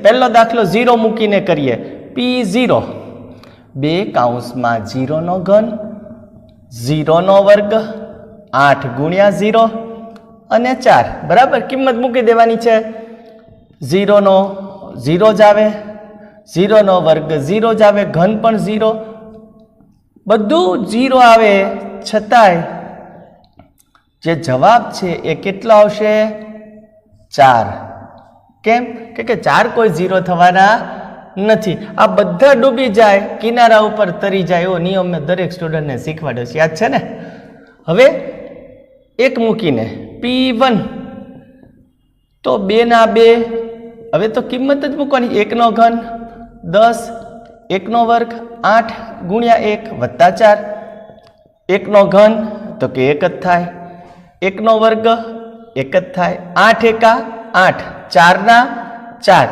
પહેલો દાખલો 0 મૂકીને કરીએ. P0 2 કૌંસમાં 0 નો ઘન 0 નો વર્ગ 8 ગુણ્યા 0 અને 4 બરાબર. કિંમત મૂકી દેવાની છે. 0 નો 0 જ આવે, 0 નો વર્ગ 0 જ આવે, ઘન પણ 0, બધું 0 આવે, છતાંય જે જવાબ છે એ કેટલો આવશે? 4. કેમ? કે 4 કોઈ 0 થવાના નથી. આ બધા ડૂબી જાય, કિનારા ઉપર તરી જાય એવો નિયમ મેં દરેક સ્ટુડન્ટને શીખવાડ્યો છે, યાદ છે ને? હવે એક મૂકીને P1 તો 2 ના 2, હવે તો કિંમત જ મૂકવાની. 1 નો ઘન 10, 1 નો વર્ગ 8 ગુણ્યા 1 વત્તા 4, 1 નો ઘન તો કે 1 જ થાય, 1 નો વર્ગ 1 જ થાય, 8 એકા 8, 4 ના 4,